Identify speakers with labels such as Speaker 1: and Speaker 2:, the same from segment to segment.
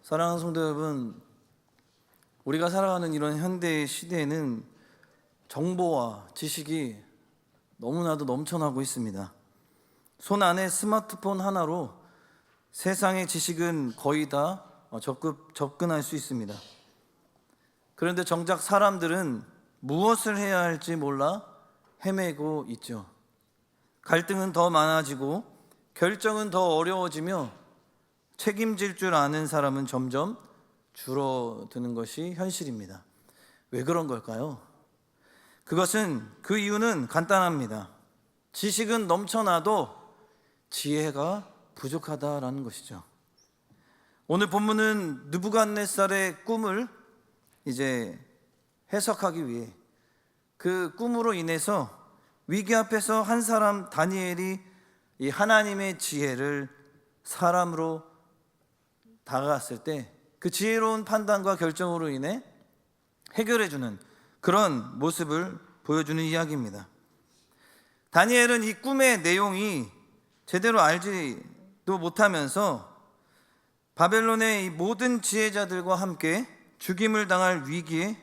Speaker 1: 사랑하는 성도 여러분, 우리가 살아가는 이런 현대 시대에는 정보와 지식이 너무나도 넘쳐나고 있습니다. 손 안에 스마트폰 하나로 세상의 지식은 거의 다 접근할 수 있습니다. 그런데 정작 사람들은 무엇을 해야 할지 몰라 헤매고 있죠. 갈등은 더 많아지고 결정은 더 어려워지며 책임질 줄 아는 사람은 점점 줄어드는 것이 현실입니다. 왜 그런 걸까요? 그 이유는 간단합니다. 지식은 넘쳐나도 지혜가 부족하다라는 것이죠. 오늘 본문은 느부갓네살의 꿈을 해석하기 위해 그 꿈으로 인해서 위기 앞에서 한 사람 다니엘이 이 하나님의 지혜를 사람으로 다가갔을 때 그 지혜로운 판단과 결정으로 인해 해결해주는 그런 모습을 보여주는 이야기입니다. 다니엘은 이 꿈의 내용이 제대로 알지도 못하면서 바벨론의 이 모든 지혜자들과 함께 죽임을 당할 위기에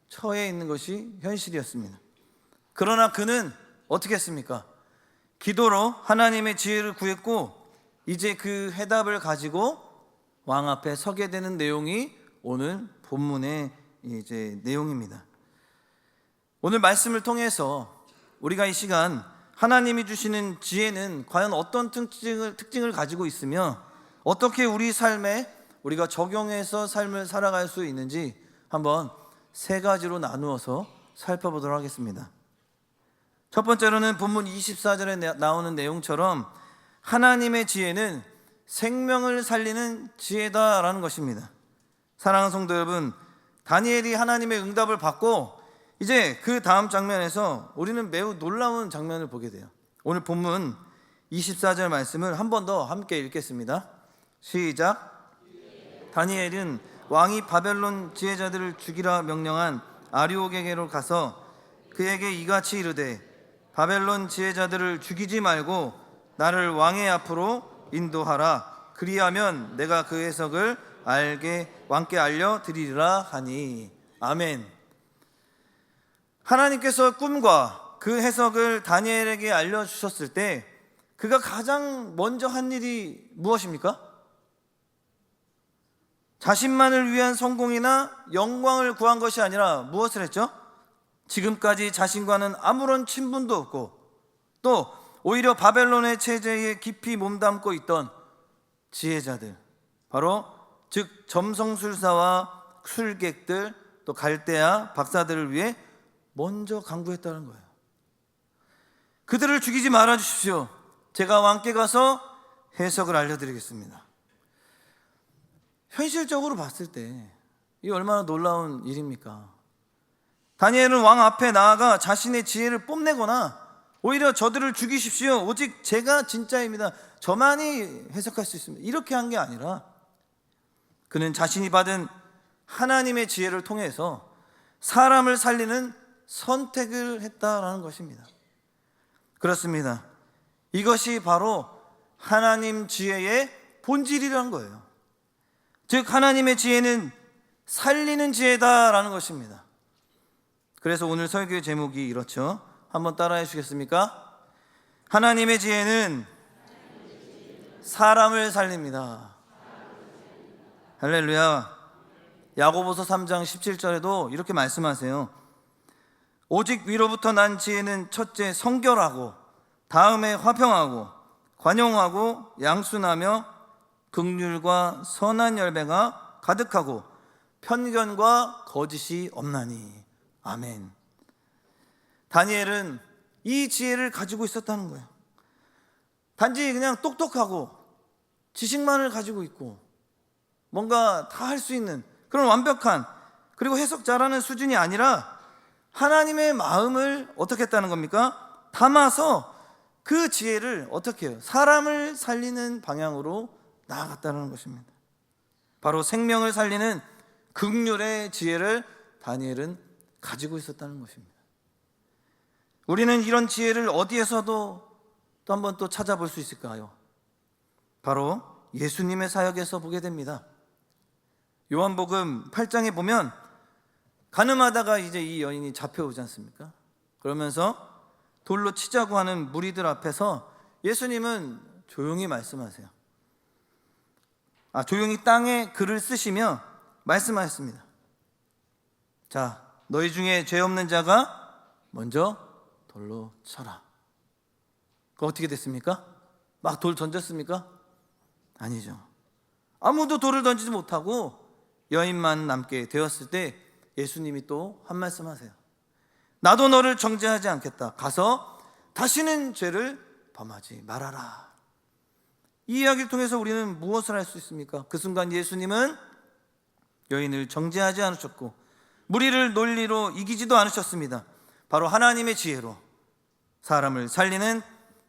Speaker 1: 처해 있는 것이 현실이었습니다. 그러나 그는 어떻게 했습니까? 기도로 하나님의 지혜를 구했고 이제 그 해답을 가지고 왕 앞에 서게 되는 내용이 오늘 본문의 내용입니다. 오늘 말씀을 통해서 우리가 이 시간 하나님이 주시는 지혜는 과연 어떤 특징을 가지고 있으며 어떻게 우리 삶에 우리가 적용해서 삶을 살아갈 수 있는지 한번 세 가지로 나누어서 살펴보도록 하겠습니다. 첫 번째로는 본문 24절에 나오는 내용처럼 하나님의 지혜는 생명을 살리는 지혜다라는 것입니다. 사랑하는 성도 여러분, 다니엘이 하나님의 응답을 받고 이제 그 다음 장면에서 우리는 매우 놀라운 장면을 보게 돼요. 오늘 본문 24절 말씀을 한 번 더 함께 읽겠습니다. 시작. 다니엘은 왕이 바벨론 지혜자들을 죽이라 명령한 아리옥에게로 가서 그에게 이같이 이르되 바벨론 지혜자들을 죽이지 말고 나를 왕의 앞으로 인도하라. 그리하면 내가 그 해석을 왕께 알려드리리라 하니. 아멘. 하나님께서 꿈과 그 해석을 다니엘에게 알려주셨을 때 그가 가장 먼저 한 일이 무엇입니까? 자신만을 위한 성공이나 영광을 구한 것이 아니라 무엇을 했죠? 지금까지 자신과는 아무런 친분도 없고 또 오히려 바벨론의 체제에 깊이 몸담고 있던 지혜자들, 바로 즉 점성술사와 술객들, 또 갈대아 박사들을 위해 먼저 간구했다는 거예요. 그들을 죽이지 말아 주십시오. 제가 왕께 가서 해석을 알려드리겠습니다. 현실적으로 봤을 때 이 얼마나 놀라운 일입니까? 다니엘은 왕 앞에 나아가 자신의 지혜를 뽐내거나 오히려 저들을 죽이십시오. 오직 제가 진짜입니다. 저만이 해석할 수 있습니다. 이렇게 한 게 아니라 그는 자신이 받은 하나님의 지혜를 통해서 사람을 살리는 선택을 했다라는 것입니다. 그렇습니다. 이것이 바로 하나님 지혜의 본질이라는 거예요. 즉 하나님의 지혜는 살리는 지혜다라는 것입니다. 그래서 오늘 설교의 제목이 이렇죠. 한번 따라해 주시겠습니까? 하나님의 지혜는 사람을 살립니다. 할렐루야. 야고보서 3장 17절에도 이렇게 말씀하세요. 오직 위로부터 난 지혜는 첫째 성결하고 다음에 화평하고 관용하고 양순하며 긍휼과 선한 열매가 가득하고 편견과 거짓이 없나니. 아멘. 다니엘은 이 지혜를 가지고 있었다는 거예요. 단지 그냥 똑똑하고 지식만을 가지고 있고 뭔가 다 할 수 있는 그런 완벽한, 그리고 해석 잘하는 수준이 아니라 하나님의 마음을 어떻게 했다는 겁니까? 담아서 그 지혜를 어떻게 해요? 사람을 살리는 방향으로 나아갔다는 것입니다. 바로 생명을 살리는 긍휼의 지혜를 다니엘은 가지고 있었다는 것입니다. 우리는 이런 지혜를 어디에서도 또 한번 또 찾아볼 수 있을까요? 바로 예수님의 사역에서 보게 됩니다. 요한복음 8장에 보면 가늠하다가 이제 이 여인이 잡혀오지 않습니까? 그러면서 돌로 치자고 하는 무리들 앞에서 예수님은 조용히 말씀하세요. 조용히 땅에 글을 쓰시며 말씀하셨습니다. 자, 너희 중에 죄 없는 자가 먼저 돌로 쳐라. 그 어떻게 됐습니까? 막 돌 던졌습니까? 아니죠. 아무도 돌을 던지지 못하고 여인만 남게 되었을 때 예수님이 또 한 말씀 하세요. 나도 너를 정죄하지 않겠다. 가서 다시는 죄를 범하지 말아라. 이 이야기를 통해서 우리는 무엇을 할 수 있습니까? 그 순간 예수님은 여인을 정죄하지 않으셨고 무리를 논리로 이기지도 않으셨습니다. 바로 하나님의 지혜로 사람을 살리는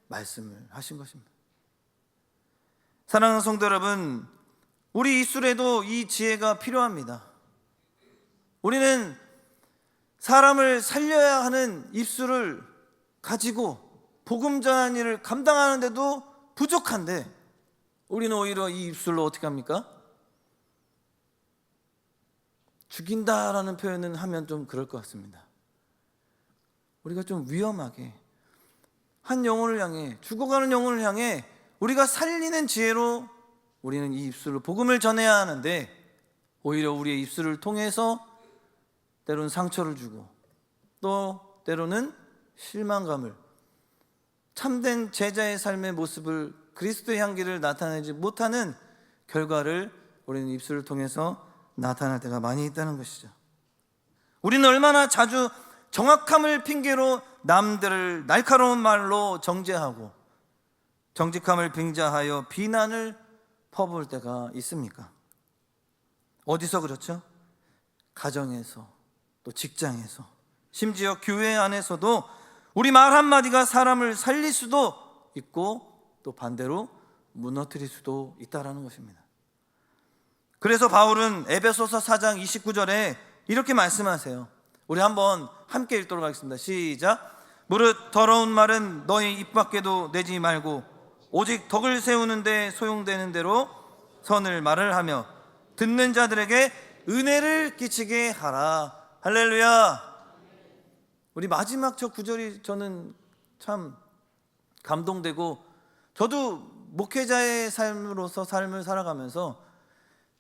Speaker 1: 말씀을 하신 것입니다. 사랑하는 성도 여러분, 우리 입술에도 이 지혜가 필요합니다. 우리는 사람을 살려야 하는 입술을 가지고 복음 전하는 일을 감당하는데도 부족한데 우리는 오히려 이 입술로 어떻게 합니까? 죽인다라는 표현은 하면 좀 그럴 것 같습니다. 우리가 좀 위험하게 한 영혼을 향해, 죽어가는 영혼을 향해 우리가 살리는 지혜로 우리는 이 입술로 복음을 전해야 하는데 오히려 우리의 입술을 통해서 때로는 상처를 주고 또 때로는 실망감을, 참된 제자의 삶의 모습을, 그리스도의 향기를 나타내지 못하는 결과를 우리는 입술을 통해서 나타날 때가 많이 있다는 것이죠. 우리는 얼마나 자주 정확함을 핑계로 남들을 날카로운 말로 정죄하고 정직함을 빙자하여 비난을 퍼부을 때가 있습니까? 어디서 그렇죠? 가정에서, 또 직장에서, 심지어 교회 안에서도 우리 말 한마디가 사람을 살릴 수도 있고 또 반대로 무너뜨릴 수도 있다는 것입니다. 그래서 바울은 에베소서 4장 29절에 이렇게 말씀하세요. 우리 한번 함께 읽도록 하겠습니다. 시작. 무릇 더러운 말은 너희 입 밖에도 내지 말고 오직 덕을 세우는 데 소용되는 대로 선을 말을 하며 듣는 자들에게 은혜를 끼치게 하라. 할렐루야. 우리 마지막 저 구절이 저는 참 감동되고, 저도 목회자의 삶으로서 삶을 살아가면서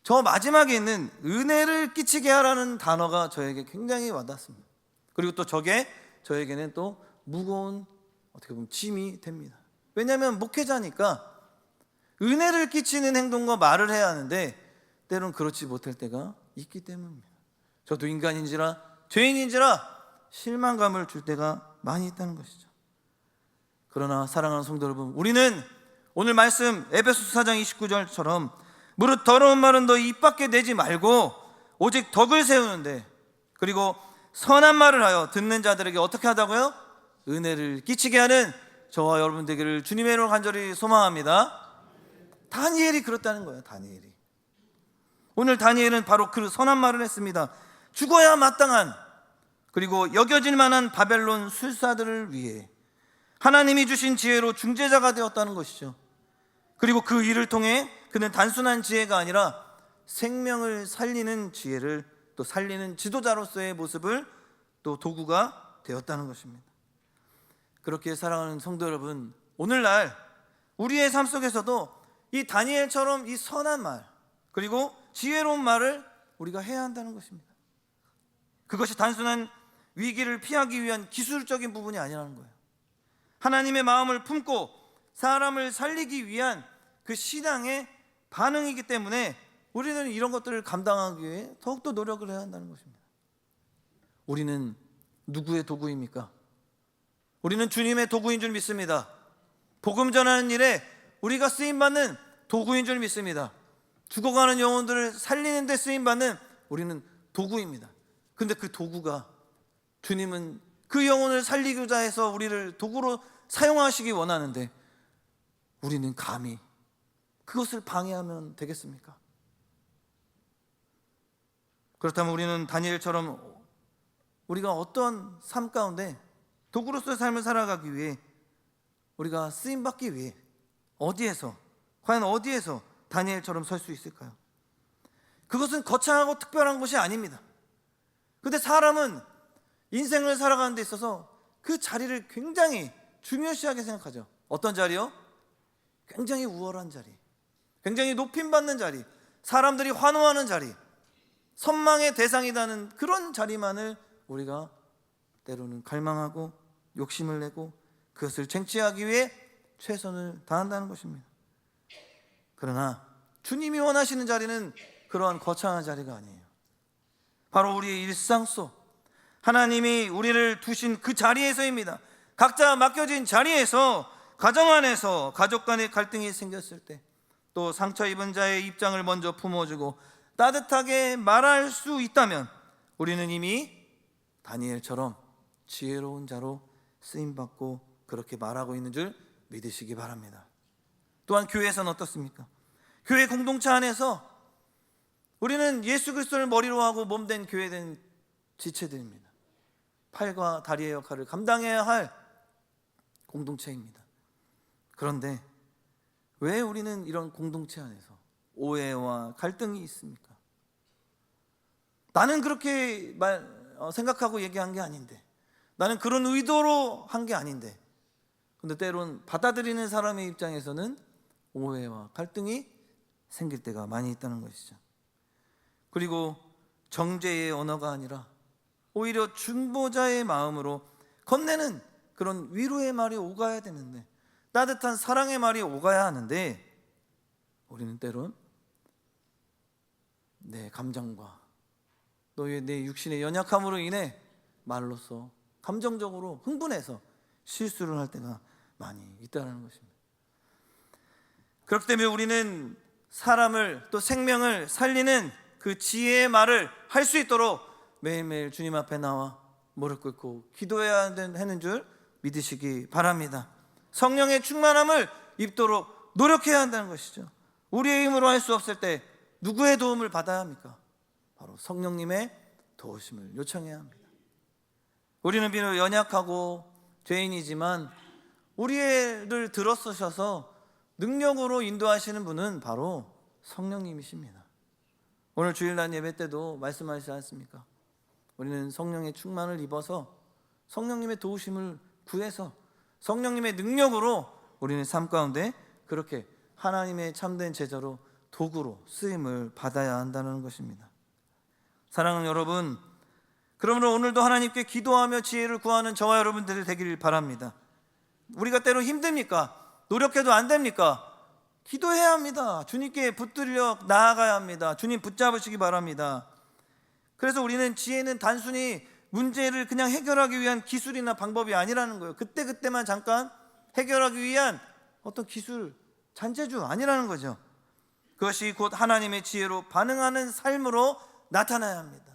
Speaker 1: 저 마지막에 있는 은혜를 끼치게 하라는 단어가 저에게 굉장히 와닿습니다. 그리고 또 저게 저에게는 또 무거운 어떻게 보면 짐이 됩니다. 왜냐하면 목회자니까 은혜를 끼치는 행동과 말을 해야 하는데 때로는 그렇지 못할 때가 있기 때문입니다. 저도 인간인지라 죄인인지라 실망감을 줄 때가 많이 있다는 것이죠. 그러나 사랑하는 성도 여러분, 우리는 오늘 말씀 에베소서 4장 29절처럼 무릇 더러운 말은 너 입 밖에 내지 말고 오직 덕을 세우는데, 그리고 선한 말을 하여 듣는 자들에게 어떻게 하다고요? 은혜를 끼치게 하는 저와 여러분 되기를 주님의 이름으로 간절히 소망합니다. 다니엘이 그렇다는 거예요. 다니엘이. 오늘 다니엘은 바로 그 선한 말을 했습니다. 죽어야 마땅한, 그리고 여겨질 만한 바벨론 술사들을 위해 하나님이 주신 지혜로 중재자가 되었다는 것이죠. 그리고 그 일을 통해 그는 단순한 지혜가 아니라 생명을 살리는 지혜를, 또 살리는 지도자로서의 모습을, 또 도구가 되었다는 것입니다. 그렇게 사랑하는 성도 여러분, 오늘날 우리의 삶 속에서도 이 다니엘처럼 이 선한 말, 그리고 지혜로운 말을 우리가 해야 한다는 것입니다. 그것이 단순한 위기를 피하기 위한 기술적인 부분이 아니라는 거예요. 하나님의 마음을 품고 사람을 살리기 위한 그 신앙의 반응이기 때문에 우리는 이런 것들을 감당하기 위해 더욱더 노력을 해야 한다는 것입니다. 우리는 누구의 도구입니까? 우리는 주님의 도구인 줄 믿습니다. 복음 전하는 일에 우리가 쓰임받는 도구인 줄 믿습니다. 죽어가는 영혼들을 살리는 데 쓰임받는 우리는 도구입니다. 근데 그 도구가, 주님은 그 영혼을 살리고자 해서 우리를 도구로 사용하시기 원하는데 우리는 감히 그것을 방해하면 되겠습니까? 그렇다면 우리는 다니엘처럼 우리가 어떤 삶 가운데 도구로서의 삶을 살아가기 위해, 우리가 쓰임받기 위해 과연 어디에서 다니엘처럼 설 수 있을까요? 그것은 거창하고 특별한 것이 아닙니다. 근데 사람은 인생을 살아가는 데 있어서 그 자리를 굉장히 중요시하게 생각하죠. 어떤 자리요? 굉장히 우월한 자리, 굉장히 높임받는 자리, 사람들이 환호하는 자리, 선망의 대상이라는 그런 자리만을 우리가 때로는 갈망하고 욕심을 내고 그것을 쟁취하기 위해 최선을 다한다는 것입니다. 그러나 주님이 원하시는 자리는 그러한 거창한 자리가 아니에요. 바로 우리의 일상 속 하나님이 우리를 두신 그 자리에서입니다. 각자 맡겨진 자리에서, 가정 안에서 가족 간의 갈등이 생겼을 때, 또 상처 입은 자의 입장을 먼저 품어주고 따뜻하게 말할 수 있다면 우리는 이미 다니엘처럼 지혜로운 자로 쓰임받고 그렇게 말하고 있는 줄 믿으시기 바랍니다. 또한 교회에서는 어떻습니까? 교회 공동체 안에서 우리는 예수 그리스도를 머리로 하고 몸된 교회된 지체들입니다. 팔과 다리의 역할을 감당해야 할 공동체입니다. 그런데 왜 우리는 이런 공동체 안에서 오해와 갈등이 있습니까? 나는 그렇게 생각하고 얘기한 게 아닌데, 나는 그런 의도로 한 게 아닌데, 근데 때론 받아들이는 사람의 입장에서는 오해와 갈등이 생길 때가 많이 있다는 것이죠. 그리고 정죄의 언어가 아니라 오히려 중보자의 마음으로 건네는 그런 위로의 말이 오가야 되는데, 따뜻한 사랑의 말이 오가야 하는데, 우리는 때론 내 감정과 내 육신의 연약함으로 인해 말로써 감정적으로 흥분해서 실수를 할 때가 많이 있다는 것입니다. 그렇기 때문에 우리는 사람을, 또 생명을 살리는 그 지혜의 말을 할 수 있도록 매일매일 주님 앞에 나와 무릎 꿇고 기도해야 하는 줄 믿으시기 바랍니다. 성령의 충만함을 입도록 노력해야 한다는 것이죠. 우리의 힘으로 할 수 없을 때 누구의 도움을 받아야 합니까? 바로 성령님의 도우심을 요청해야 합니다. 우리는 비록 연약하고 죄인이지만 우리를 들어서셔서 능력으로 인도하시는 분은 바로 성령님이십니다. 오늘 주일날 예배 때도 말씀하시지 않습니까? 우리는 성령의 충만을 입어서 성령님의 도우심을 구해서 성령님의 능력으로 우리는 삶 가운데 그렇게 하나님의 참된 제자로, 도구로 쓰임을 받아야 한다는 것입니다. 사랑하는 여러분, 그러므로 오늘도 하나님께 기도하며 지혜를 구하는 저와 여러분들이 되기를 바랍니다. 우리가 때로 힘듭니까? 노력해도 안 됩니까? 기도해야 합니다. 주님께 붙들려 나아가야 합니다. 주님 붙잡으시기 바랍니다. 그래서 우리는 지혜는 단순히 문제를 그냥 해결하기 위한 기술이나 방법이 아니라는 거예요. 그때그때만 잠깐 해결하기 위한 어떤 기술, 잔재주 아니라는 거죠. 그것이 곧 하나님의 지혜로 반응하는 삶으로 나타나야 합니다.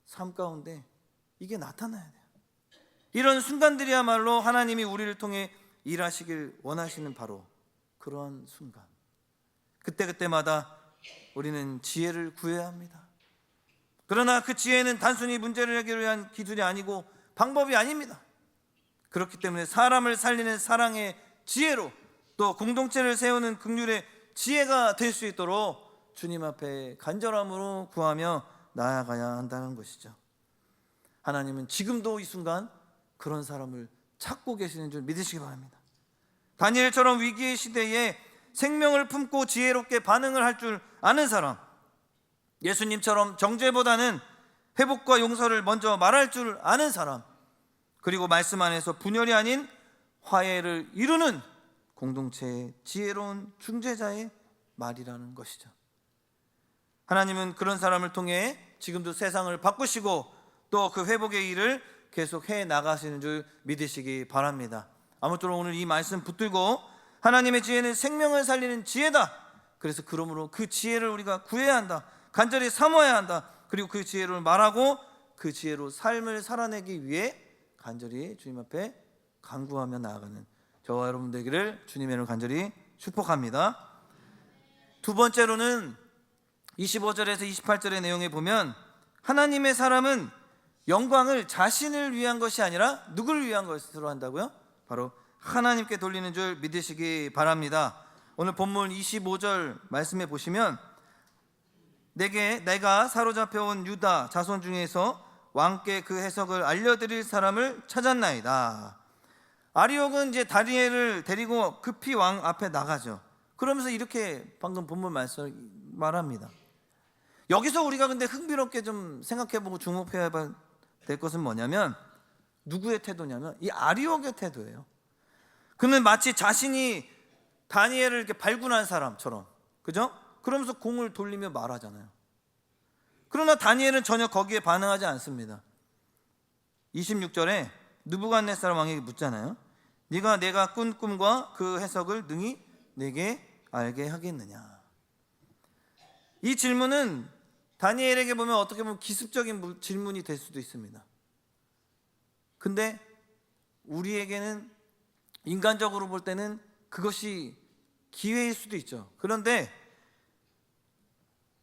Speaker 1: 삶 가운데 이게 나타나야 돼요. 이런 순간들이야말로 하나님이 우리를 통해 일하시길 원하시는 바로 그러한 순간, 그때그때마다 우리는 지혜를 구해야 합니다. 그러나 그 지혜는 단순히 문제를 해결을 위한 기술이 아니고 방법이 아닙니다. 그렇기 때문에 사람을 살리는 사랑의 지혜로, 또 공동체를 세우는 긍휼의 지혜가 될 수 있도록 주님 앞에 간절함으로 구하며 나아가야 한다는 것이죠. 하나님은 지금도 이 순간 그런 사람을 찾고 계시는 줄 믿으시기 바랍니다. 다니엘처럼 위기의 시대에 생명을 품고 지혜롭게 반응을 할 줄 아는 사람, 예수님처럼 정죄보다는 회복과 용서를 먼저 말할 줄 아는 사람, 그리고 말씀 안에서 분열이 아닌 화해를 이루는 공동체의 지혜로운 중재자의 말이라는 것이죠. 하나님은 그런 사람을 통해 지금도 세상을 바꾸시고 또 그 회복의 일을 계속 해 나가시는 줄 믿으시기 바랍니다. 아무쪼록 오늘 이 말씀 붙들고 하나님의 지혜는 생명을 살리는 지혜다. 그래서 그러므로 그 지혜를 우리가 구해야 한다. 간절히 사모해야 한다. 그리고 그 지혜를 말하고 그 지혜로 삶을 살아내기 위해 간절히 주님 앞에 간구하며 나아가는 저와 여러분 되기를 주님의 이름으로 간절히 축복합니다. 두 번째로는 25절에서 28절의 내용에 보면 하나님의 사람은 영광을 자신을 위한 것이 아니라 누구를 위한 것으로 한다고요? 바로 하나님께 돌리는 줄 믿으시기 바랍니다. 오늘 본문 25절 말씀에 보시면 내가 사로잡혀온 유다 자손 중에서 왕께 그 해석을 알려드릴 사람을 찾았나이다. 아리옥은 이제 다니엘을 데리고 급히 왕 앞에 나가죠. 그러면서 이렇게 방금 본문 말씀 말합니다. 여기서 우리가 근데 흥미롭게 좀 생각해보고 주목해야 될 것은 뭐냐면, 누구의 태도냐면 이 아리옥의 태도예요. 그는 마치 자신이 다니엘을 이렇게 발군한 사람처럼, 그죠? 그러면서 공을 돌리며 말하잖아요. 그러나 다니엘은 전혀 거기에 반응하지 않습니다. 26절에 느부갓네살 왕에게 묻잖아요. 네가 내가 꾼 꿈과 그 해석을 능히 내게 알게 하겠느냐. 이 질문은 다니엘에게 보면 어떻게 보면 기습적인 질문이 될 수도 있습니다. 근데 우리에게는 인간적으로 볼 때는 그것이 기회일 수도 있죠. 그런데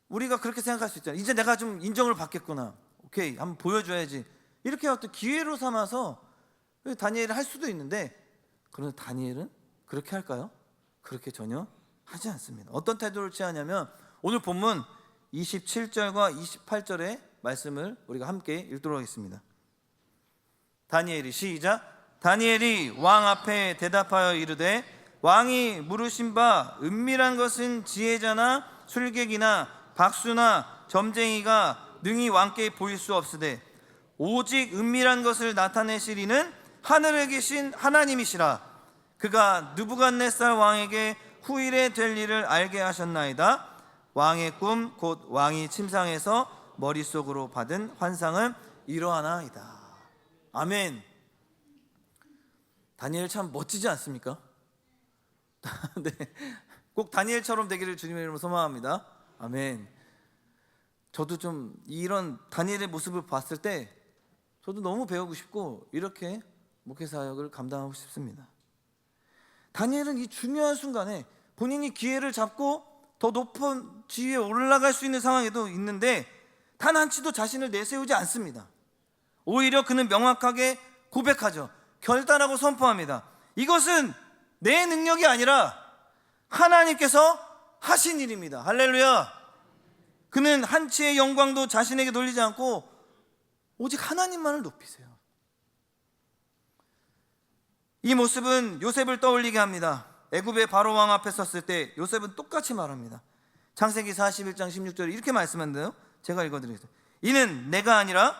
Speaker 1: 우리가 그렇게 생각할 수 있잖아요. 이제 내가 좀 인정을 받겠구나, 오케이, 한번 보여줘야지, 이렇게 어떤 기회로 삼아서 다니엘이 할 수도 있는데, 그런데 다니엘은 그렇게 할까요? 그렇게 전혀 하지 않습니다. 어떤 태도를 취하냐면, 오늘 본문 27절과 28절의 말씀을 우리가 함께 읽도록 하겠습니다. 다니엘이 시작. 다니엘이 왕 앞에 대답하여 이르되, 왕이 물으신 바 은밀한 것은 지혜자나 술객이나 박수나 점쟁이가 능히 왕께 보일 수 없으되 오직 은밀한 것을 나타내시리는 하늘에 계신 하나님이시라. 그가 느부갓네살 왕에게 후일에 될 일을 알게 하셨나이다. 왕의 꿈 곧 왕이 침상에서 머릿속으로 받은 환상은 이러하나이다. 아멘. 다니엘 참 멋지지 않습니까? 네, 꼭 다니엘처럼 되기를 주님의 이름으로 소망합니다. 아멘. 저도 좀 이런 다니엘의 모습을 봤을 때 저도 너무 배우고 싶고 이렇게 목회 사역을 감당하고 싶습니다. 다니엘은 이 중요한 순간에 본인이 기회를 잡고 더 높은 지위에 올라갈 수 있는 상황에도 있는데 단 한치도 자신을 내세우지 않습니다. 오히려 그는 명확하게 고백하죠. 결단하고 선포합니다. 이것은 내 능력이 아니라 하나님께서 하신 일입니다. 할렐루야. 그는 한치의 영광도 자신에게 돌리지 않고 오직 하나님만을 높이세요. 이 모습은 요셉을 떠올리게 합니다. 애굽의 바로 왕 앞에 섰을 때 요셉은 똑같이 말합니다. 창세기 41장 16절에 이렇게 말씀하는데요, 제가 읽어드리겠습니다. 이는 내가 아니라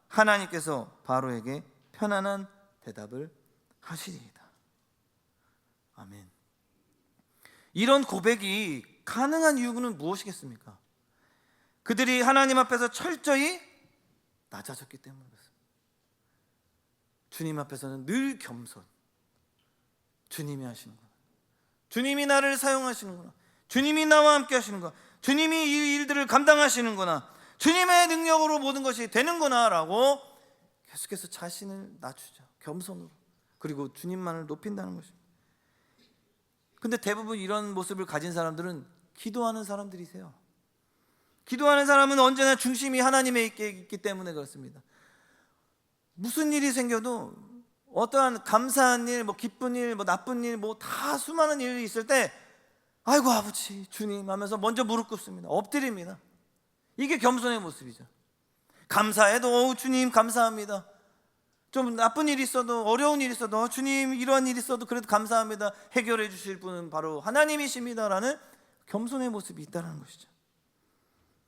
Speaker 1: 하나님께서 바로에게 편안한 대답을 하시리이다. 아멘. 이런 고백이 가능한 이유는 무엇이겠습니까? 그들이 하나님 앞에서 철저히 낮아졌기 때문에 그렇습니다. 주님 앞에서는 늘 겸손. 주님이 하시는구나, 주님이 나를 사용하시는구나, 주님이 나와 함께 하시는구나, 주님이 이 일들을 감당하시는구나, 주님의 능력으로 모든 것이 되는구나 라고 계속해서 자신을 낮추죠. 겸손으로. 그리고 주님만을 높인다는 것입니다. 근데 대부분 이런 모습을 가진 사람들은 기도하는 사람들이세요. 기도하는 사람은 언제나 중심이 하나님에 있기 때문에 그렇습니다. 무슨 일이 생겨도 어떠한 감사한 일, 기쁜 일, 나쁜 일, 다 수많은 일이 있을 때 아이고 아버지 주님 하면서 먼저 무릎 꿇습니다. 엎드립니다. 이게 겸손의 모습이죠. 감사해도 주님 감사합니다. 좀 나쁜 일이 있어도, 어려운 일이 있어도 주님 이러한 일이 있어도 그래도 감사합니다. 해결해 주실 분은 바로 하나님이십니다라는 겸손의 모습이 있다는 것이죠.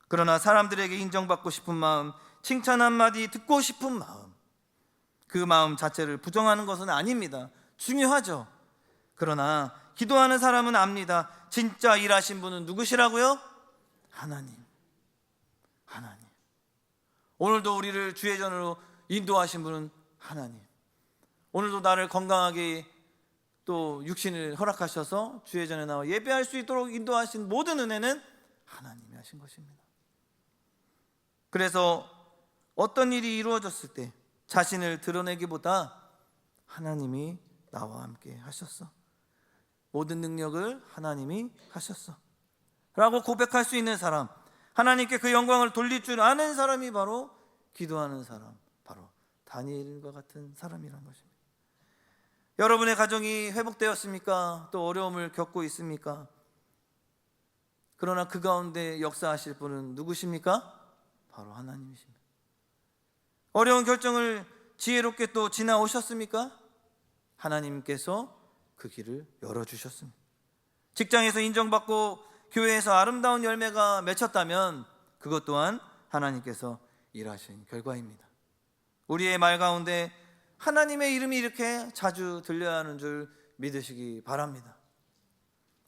Speaker 1: 그러나 사람들에게 인정받고 싶은 마음, 칭찬 한마디 듣고 싶은 마음, 그 마음 자체를 부정하는 것은 아닙니다. 중요하죠. 그러나 기도하는 사람은 압니다. 진짜 일하신 분은 누구시라고요? 하나님. 오늘도 우리를 주의 전으로 인도하신 분은 하나님. 오늘도 나를 건강하게 또 육신을 허락하셔서 주의 전에 나와 예배할 수 있도록 인도하신 모든 은혜는 하나님이 하신 것입니다. 그래서 어떤 일이 이루어졌을 때 자신을 드러내기보다 하나님이 나와 함께 하셨어, 모든 능력을 하나님이 하셨어 라고 고백할 수 있는 사람, 하나님께 그 영광을 돌릴 줄 아는 사람이 바로 기도하는 사람, 바로 다니엘과 같은 사람이란 것입니다. 여러분의 가정이 회복되었습니까? 또 어려움을 겪고 있습니까? 그러나 그 가운데 역사하실 분은 누구십니까? 바로 하나님이십니다. 어려운 결정을 지혜롭게 또 지나오셨습니까? 하나님께서 그 길을 열어주셨습니다. 직장에서 인정받고 교회에서 아름다운 열매가 맺혔다면 그것 또한 하나님께서 일하신 결과입니다. 우리의 말 가운데 하나님의 이름이 이렇게 자주 들려야 하는 줄 믿으시기 바랍니다.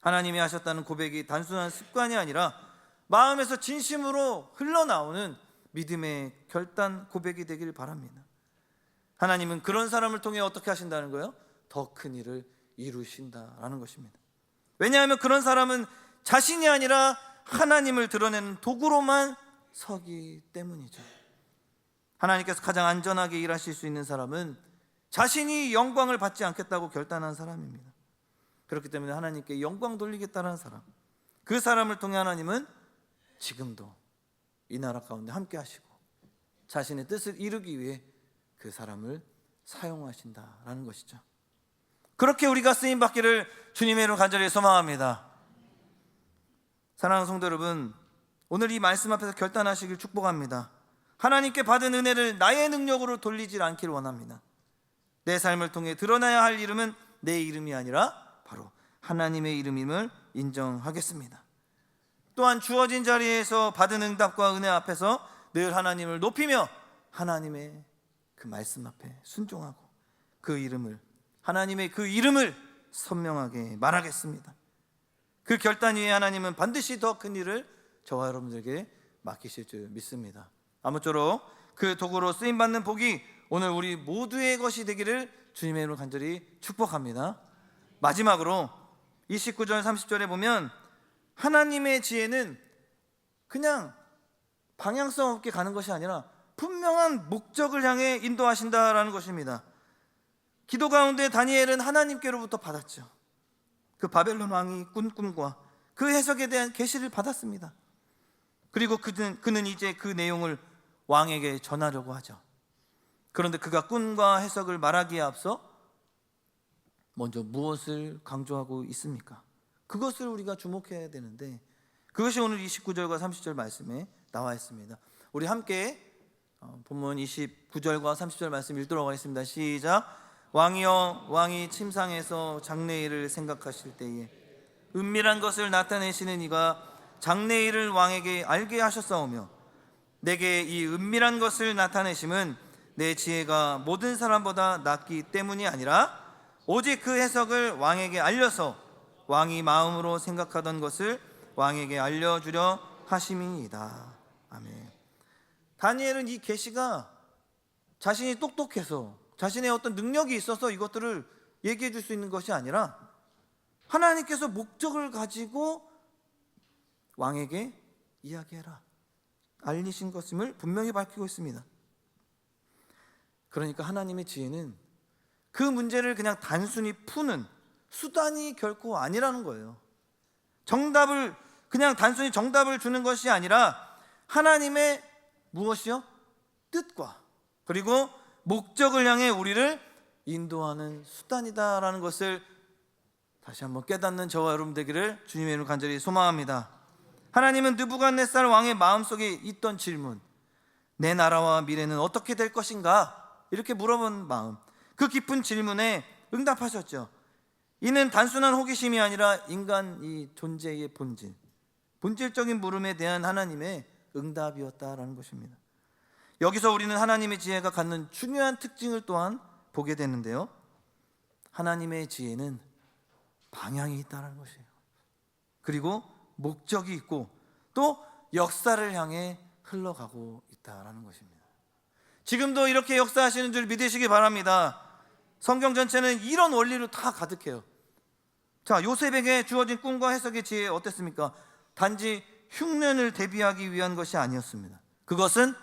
Speaker 1: 하나님이 하셨다는 고백이 단순한 습관이 아니라 마음에서 진심으로 흘러나오는 믿음의 결단 고백이 되길 바랍니다. 하나님은 그런 사람을 통해 어떻게 하신다는 거예요? 더 큰 일을 이루신다라는 것입니다. 왜냐하면 그런 사람은 자신이 아니라 하나님을 드러내는 도구로만 서기 때문이죠. 하나님께서 가장 안전하게 일하실 수 있는 사람은 자신이 영광을 받지 않겠다고 결단한 사람입니다. 그렇기 때문에 하나님께 영광 돌리겠다는 사람, 그 사람을 통해 하나님은 지금도 이 나라 가운데 함께 하시고 자신의 뜻을 이루기 위해 그 사람을 사용하신다라는 것이죠. 그렇게 우리가 쓰임받기를 주님의 이름으로 간절히 소망합니다. 사랑하는 성도 여러분, 오늘 이 말씀 앞에서 결단하시길 축복합니다. 하나님께 받은 은혜를 나의 능력으로 돌리지 않기를 원합니다. 내 삶을 통해 드러나야 할 이름은 내 이름이 아니라 바로 하나님의 이름임을 인정하겠습니다. 또한 주어진 자리에서 받은 응답과 은혜 앞에서 늘 하나님을 높이며 하나님의 그 말씀 앞에 순종하고 그 이름을, 하나님의 그 이름을 선명하게 말하겠습니다. 그 결단 위에 하나님은 반드시 더 큰 일을 저와 여러분들에게 맡기실 줄 믿습니다. 아무쪼록 그 도구로 쓰임받는 복이 오늘 우리 모두의 것이 되기를 주님의 이름으로 간절히 축복합니다. 마지막으로 29절 30절에 보면 하나님의 지혜는 그냥 방향성 없게 가는 것이 아니라 분명한 목적을 향해 인도하신다라는 것입니다. 기도 가운데 다니엘은 하나님께로부터 받았죠. 그 바벨론 왕이 꾼 꿈과 그 해석에 대한 계시를 받았습니다. 그리고 그는 이제 그 내용을 왕에게 전하려고 하죠. 그런데 그가 꿈과 해석을 말하기에 앞서 먼저 무엇을 강조하고 있습니까? 그것을 우리가 주목해야 되는데 그것이 오늘 29절과 30절 말씀에 나와 있습니다. 우리 함께 본문 29절과 30절 말씀 읽도록 하겠습니다. 시작. 왕이여, 왕이 침상에서 장래일을 생각하실 때에 은밀한 것을 나타내시는 이가 장래일을 왕에게 알게 하셨사오며 내게 이 은밀한 것을 나타내심은 내 지혜가 모든 사람보다 낫기 때문이 아니라 오직 그 해석을 왕에게 알려서 왕이 마음으로 생각하던 것을 왕에게 알려주려 하심이니이다. 아멘. 다니엘은 이 계시가 자신이 똑똑해서 자신의 어떤 능력이 있어서 이것들을 얘기해 줄 수 있는 것이 아니라 하나님께서 목적을 가지고 왕에게 이야기해라 알리신 것임을 분명히 밝히고 있습니다. 그러니까 하나님의 지혜는 그 문제를 그냥 단순히 푸는 수단이 결코 아니라는 거예요. 정답을 그냥 단순히 정답을 주는 것이 아니라 하나님의 무엇이요? 뜻과 그리고 목적을 향해 우리를 인도하는 수단이다라는 것을 다시 한번 깨닫는 저와 여러분 되기를 주님의 이름으로 간절히 소망합니다. 하나님은 느부갓네살 왕의 마음속에 있던 질문, 내 나라와 미래는 어떻게 될 것인가? 이렇게 물어본 마음, 그 깊은 질문에 응답하셨죠. 이는 단순한 호기심이 아니라 인간 이 존재의 본질적인 물음에 대한 하나님의 응답이었다라는 것입니다. 여기서 우리는 하나님의 지혜가 갖는 중요한 특징을 또한 보게 되는데요. 하나님의 지혜는 방향이 있다는 것이에요. 그리고 목적이 있고 또 역사를 향해 흘러가고 있다는 것입니다. 지금도 이렇게 역사하시는 줄 믿으시기 바랍니다. 성경 전체는 이런 원리로 다 가득해요. 자, 요셉에게 주어진 꿈과 해석의 지혜 어땠습니까? 단지 흉년을 대비하기 위한 것이 아니었습니다. 그것은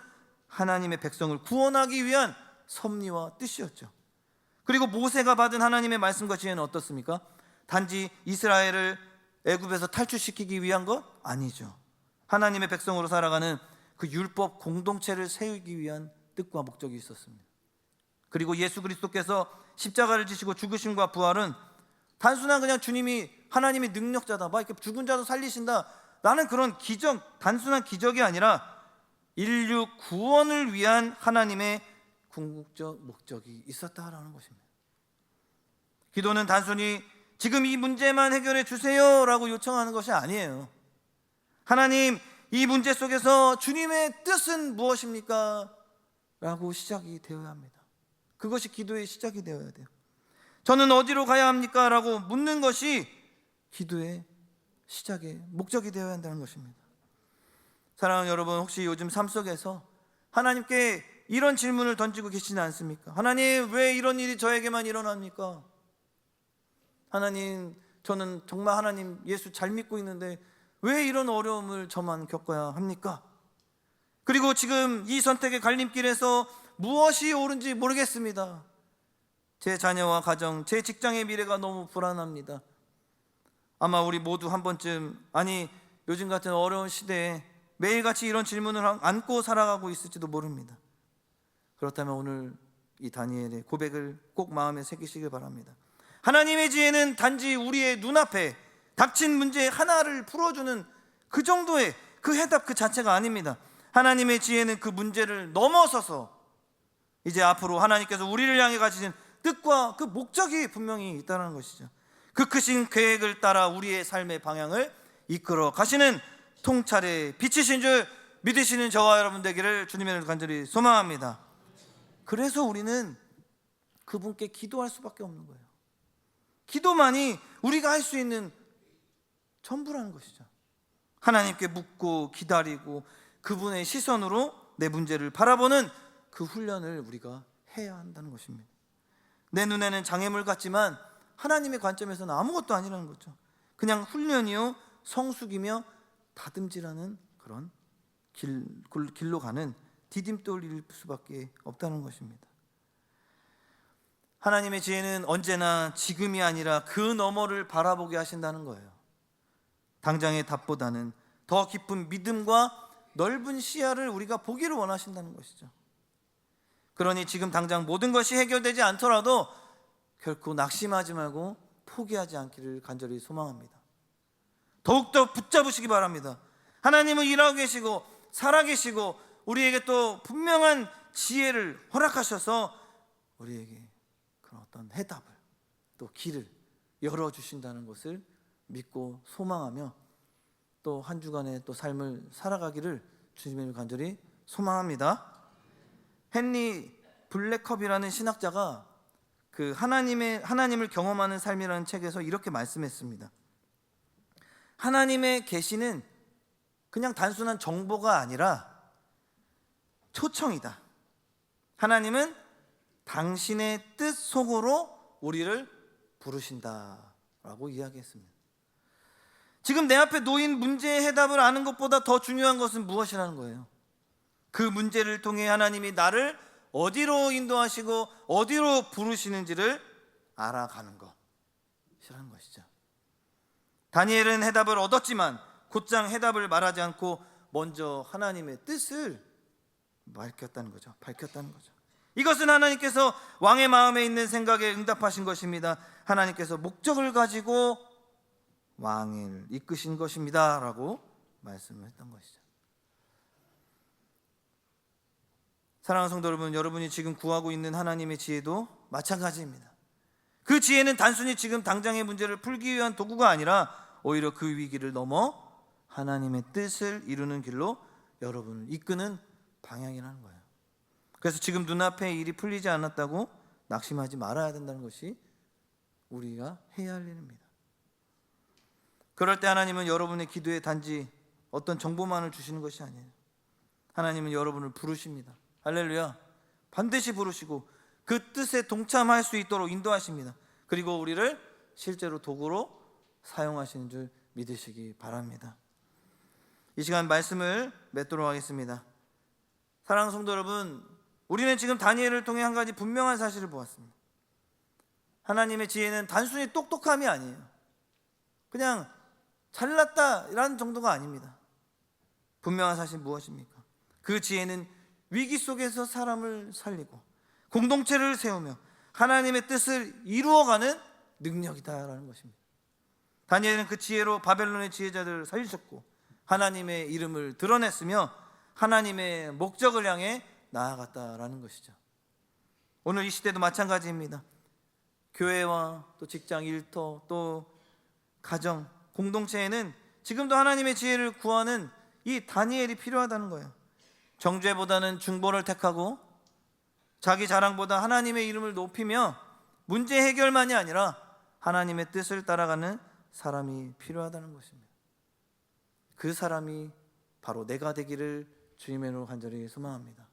Speaker 1: 하나님의 백성을 구원하기 위한 섭리와 뜻이었죠. 그리고 모세가 받은 하나님의 말씀과 지혜는 어떻습니까? 단지 이스라엘을 애굽에서 탈출시키기 위한 것 아니죠. 하나님의 백성으로 살아가는 그 율법 공동체를 세우기 위한 뜻과 목적이 있었습니다. 그리고 예수 그리스도께서 십자가를 지시고 죽으심과 부활은 단순한 그냥 주님이 하나님의 능력자다, 막 이렇게 죽은 자도 살리신다, 나는 그런 기적, 단순한 기적이 아니라 인류 구원을 위한 하나님의 궁극적 목적이 있었다라는 것입니다. 기도는 단순히 지금 이 문제만 해결해 주세요라고 요청하는 것이 아니에요. 하나님, 이 문제 속에서 주님의 뜻은 무엇입니까? 라고 시작이 되어야 합니다. 그것이 기도의 시작이 되어야 돼요. 저는 어디로 가야 합니까? 라고 묻는 것이 기도의 시작의 목적이 되어야 한다는 것입니다. 사랑하는 여러분, 혹시 요즘 삶 속에서 하나님께 이런 질문을 던지고 계시지 않습니까? 하나님, 왜 이런 일이 저에게만 일어납니까? 하나님, 저는 정말 하나님 예수 잘 믿고 있는데 왜 이런 어려움을 저만 겪어야 합니까? 그리고 지금 이 선택의 갈림길에서 무엇이 옳은지 모르겠습니다. 제 자녀와 가정, 제 직장의 미래가 너무 불안합니다. 아마 우리 모두 한 번쯤, 아니 요즘 같은 어려운 시대에 매일같이 이런 질문을 안고 살아가고 있을지도 모릅니다. 그렇다면 오늘 이 다니엘의 고백을 꼭 마음에 새기시길 바랍니다. 하나님의 지혜는 단지 우리의 눈앞에 닥친 문제 하나를 풀어주는 그 정도의 그 해답 그 자체가 아닙니다. 하나님의 지혜는 그 문제를 넘어서서 이제 앞으로 하나님께서 우리를 향해 가지신 뜻과 그 목적이 분명히 있다는 것이죠. 그 크신 계획을 따라 우리의 삶의 방향을 이끌어 가시는 통찰의 빛이신 줄 믿으시는 저와 여러분 되기를 주님의 이름으로 간절히 소망합니다. 그래서 우리는 그분께 기도할 수밖에 없는 거예요. 기도만이 우리가 할 수 있는 전부라는 것이죠. 하나님께 묻고 기다리고 그분의 시선으로 내 문제를 바라보는 그 훈련을 우리가 해야 한다는 것입니다. 내 눈에는 장애물 같지만 하나님의 관점에서는 아무것도 아니라는 거죠. 그냥 훈련이요, 성숙이며 다듬질하는 그런 길로 가는 디딤돌일 수밖에 없다는 것입니다. 하나님의 지혜는 언제나 지금이 아니라 그 너머를 바라보게 하신다는 거예요. 당장의 답보다는 더 깊은 믿음과 넓은 시야를 우리가 보기를 원하신다는 것이죠. 그러니 지금 당장 모든 것이 해결되지 않더라도 결코 낙심하지 말고 포기하지 않기를 간절히 소망합니다. 더욱더 붙잡으시기 바랍니다. 하나님은 일하고 계시고 살아계시고 우리에게 또 분명한 지혜를 허락하셔서 우리에게 그런 어떤 해답을 또 길을 열어주신다는 것을 믿고 소망하며 또 한 주간의 또 삶을 살아가기를 주님을 간절히 소망합니다. 헨리 블랙컵이라는 신학자가 그 하나님을 경험하는 삶이라는 책에서 이렇게 말씀했습니다. 하나님의 계시는 그냥 단순한 정보가 아니라 초청이다. 하나님은 당신의 뜻 속으로 우리를 부르신다라고 이야기했습니다. 지금 내 앞에 놓인 문제의 해답을 아는 것보다 더 중요한 것은 무엇이라는 거예요? 그 문제를 통해 하나님이 나를 어디로 인도하시고 어디로 부르시는지를 알아가는 것이라는 것이죠. 다니엘은 해답을 얻었지만 곧장 해답을 말하지 않고 먼저 하나님의 뜻을 밝혔다는 거죠. 이것은 하나님께서 왕의 마음에 있는 생각에 응답하신 것입니다. 하나님께서 목적을 가지고 왕을 이끄신 것입니다 라고 말씀을 했던 것이죠. 사랑하는 성도 여러분, 여러분이 지금 구하고 있는 하나님의 지혜도 마찬가지입니다. 그 지혜는 단순히 지금 당장의 문제를 풀기 위한 도구가 아니라 오히려 그 위기를 넘어 하나님의 뜻을 이루는 길로 여러분을 이끄는 방향이라는 거예요. 그래서 지금 눈앞에 일이 풀리지 않았다고 낙심하지 말아야 된다는 것이 우리가 해야 할 일입니다. 그럴 때 하나님은 여러분의 기도에 단지 어떤 정보만을 주시는 것이 아니에요. 하나님은 여러분을 부르십니다. 할렐루야. 반드시 부르시고 그 뜻에 동참할 수 있도록 인도하십니다. 그리고 우리를 실제로 도구로 사용하시는 줄 믿으시기 바랍니다. 이 시간 말씀을 맺도록 하겠습니다. 사랑하는 성도 여러분, 우리는 지금 다니엘을 통해 한 가지 분명한 사실을 보았습니다. 하나님의 지혜는 단순히 똑똑함이 아니에요. 그냥 잘났다라는 정도가 아닙니다. 분명한 사실 무엇입니까? 그 지혜는 위기 속에서 사람을 살리고 공동체를 세우며 하나님의 뜻을 이루어가는 능력이다라는 것입니다. 다니엘은 그 지혜로 바벨론의 지혜자들을 살리셨고 하나님의 이름을 드러냈으며 하나님의 목적을 향해 나아갔다라는 것이죠. 오늘 이 시대도 마찬가지입니다. 교회와 또 직장, 일터, 또 가정, 공동체에는 지금도 하나님의 지혜를 구하는 이 다니엘이 필요하다는 거예요. 정죄보다는 중보를 택하고 자기 자랑보다 하나님의 이름을 높이며 문제 해결만이 아니라 하나님의 뜻을 따라가는 사람이 필요하다는 것입니다. 그 사람이 바로 내가 되기를 주님의 이름으로 간절히 소망합니다.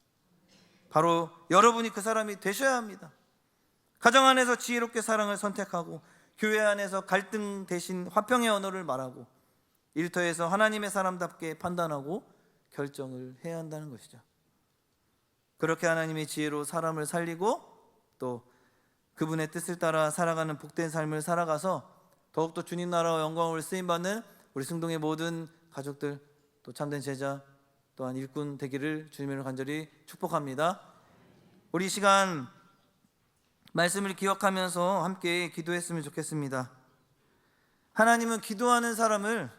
Speaker 1: 바로 여러분이 그 사람이 되셔야 합니다. 가정 안에서 지혜롭게 사랑을 선택하고, 교회 안에서 갈등 대신 화평의 언어를 말하고, 일터에서 하나님의 사람답게 판단하고 결정을 해야 한다는 것이죠. 그렇게 하나님의 지혜로 사람을 살리고 또 그분의 뜻을 따라 살아가는 복된 삶을 살아가서 더욱더 주님 나라와 영광을 쓰임받는 우리 승동의 모든 가족들, 또 참된 제자, 또한 일꾼 되기를 주님으로 간절히 축복합니다. 우리 이 시간 말씀을 기억하면서 함께 기도했으면 좋겠습니다. 하나님은 기도하는 사람을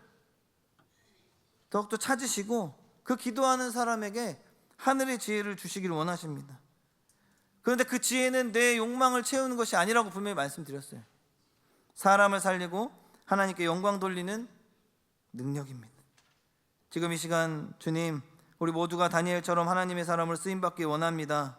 Speaker 1: 더욱더 찾으시고 그 기도하는 사람에게 하늘의 지혜를 주시기를 원하십니다. 그런데 그 지혜는 내 욕망을 채우는 것이 아니라고 분명히 말씀드렸어요. 사람을 살리고 하나님께 영광 돌리는 능력입니다. 지금 이 시간 주님, 우리 모두가 다니엘처럼 하나님의 사람으로 쓰임받기 원합니다.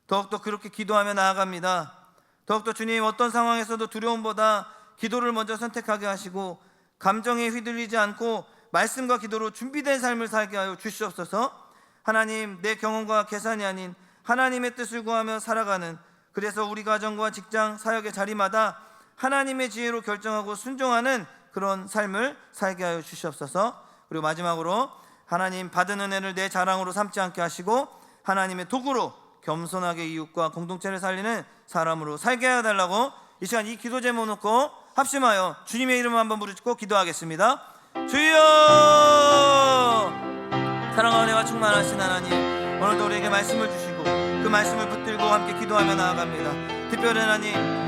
Speaker 1: 더욱더 그렇게 기도하며 나아갑니다. 더욱더 주님, 어떤 상황에서도 두려움보다 기도를 먼저 선택하게 하시고 감정에 휘둘리지 않고 말씀과 기도로 준비된 삶을 살게 하여 주시옵소서. 하나님, 내 경험과 계산이 아닌 하나님의 뜻을 구하며 살아가는, 그래서 우리 가정과 직장, 사역의 자리마다 하나님의 지혜로 결정하고 순종하는 그런 삶을 살게 하여 주시옵소서. 그리고 마지막으로 하나님, 받은 은혜를 내 자랑으로 삼지 않게 하시고 하나님의 도구로 겸손하게 이웃과 공동체를 살리는 사람으로 살게 해달라고 이 시간 이 기도 제목 놓고 합심하여 주님의 이름을 한번 부르짖고 기도하겠습니다. 주여! 사랑하는 은혜가 충만하신 하나님, 오늘도 우리에게 말씀을 주시고 그 말씀을 붙들고 함께 기도하며 나아갑니다. 특별히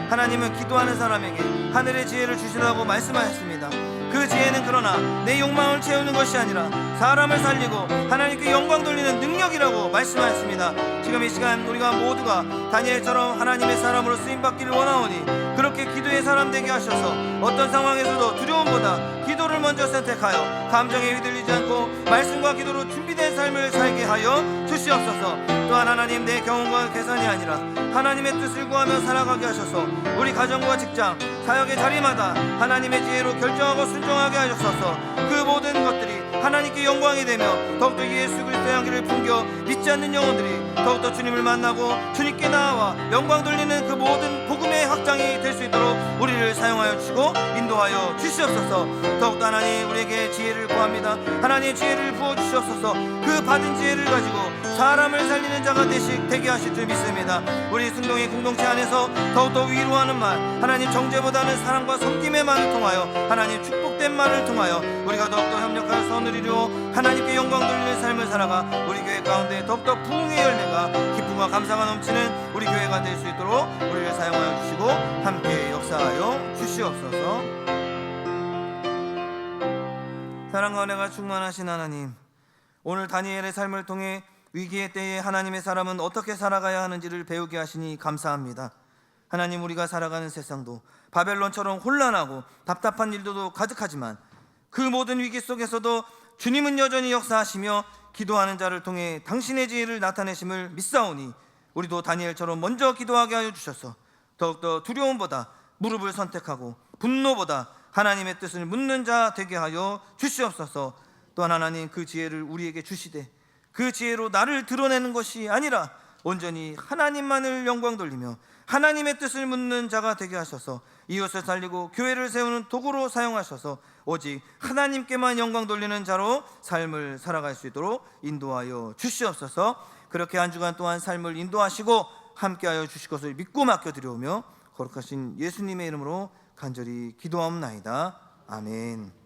Speaker 1: 하나님은 기도하는 사람에게 하늘의 지혜를 주시라고 말씀하셨습니다. 그 지혜는 그러나 내 욕망을 채우는 것이 아니라 사람을 살리고 하나님께 영광 돌리는 능력이라고 말씀하셨습니다. 지금 이 시간 우리가 모두가 다니엘처럼 하나님의 사람으로 쓰임받기를 원하오니 그렇게 기도의 사람 되게 하셔서 어떤 상황에서도 두려움보다 기도를 먼저 선택하여 감정에 휘둘리지 않고 말씀과 기도로 준비된 삶을 살게 하여 주시옵소서. 또한 하나님, 내 경험과 계산이 아니라 하나님의 뜻을 구하며 살아가게 하셔서 우리 가정과 직장, 사역의 자리마다 하나님의 지혜로 결정하고 순종하게 하셔서 그 모든 것들이 하나님께 영광이 되며 더욱더 예수 그리스도의 향기를 풍겨 믿지 않는 영혼들이 더욱더 주님을 만나고 주님께 나아와 영광 돌리는 그 모든 복음의 확장이 될 수 있도록 우리를 사용하여 주시고 인도하여 주시옵소서. 더욱더 하나님, 우리에게 지혜를 구합니다. 하나님의 지혜를 부어주시옵소서. 그 받은 지혜를 가지고 사람을 살리는 자가 되게 하실 줄 믿습니다. 우리 승동의 공동체 안에서 더욱더 위로하는 말, 하나님 정죄보다는 사랑과 섬김의 말을 통하여 하나님 축복된 말을 통하여 우리가 더욱더 협력하여 선을 이루어 하나님께 영광 돌리는 삶을 살아가 우리 교회 가운데 더욱더 부흥의 열매가 기쁨과 감사가 넘치는 우리 교회가 될 수 있도록 우리를 사용하여 주시고 함께 역사하여 주시옵소서. 사랑과 은혜가 충만하신 하나님, 오늘 다니엘의 삶을 통해 위기의 때에 하나님의 사람은 어떻게 살아가야 하는지를 배우게 하시니 감사합니다. 하나님, 우리가 살아가는 세상도 바벨론처럼 혼란하고 답답한 일들도 가득하지만 그 모든 위기 속에서도 주님은 여전히 역사하시며 기도하는 자를 통해 당신의 지혜를 나타내심을 믿사오니 우리도 다니엘처럼 먼저 기도하게 하여 주셔서 더욱더 두려움보다 무릎을 선택하고 분노보다 하나님의 뜻을 묻는 자 되게 하여 주시옵소서. 또한 하나님, 그 지혜를 우리에게 주시되 그 지혜로 나를 드러내는 것이 아니라 온전히 하나님만을 영광 돌리며 하나님의 뜻을 묻는 자가 되게 하셔서 이웃을 살리고 교회를 세우는 도구로 사용하셔서 오직 하나님께만 영광 돌리는 자로 삶을 살아갈 수 있도록 인도하여 주시옵소서. 그렇게 한 주간 동안 삶을 인도하시고 함께하여 주실 것을 믿고 맡겨드려오며 거룩하신 예수님의 이름으로 간절히 기도하옵나이다. 아멘.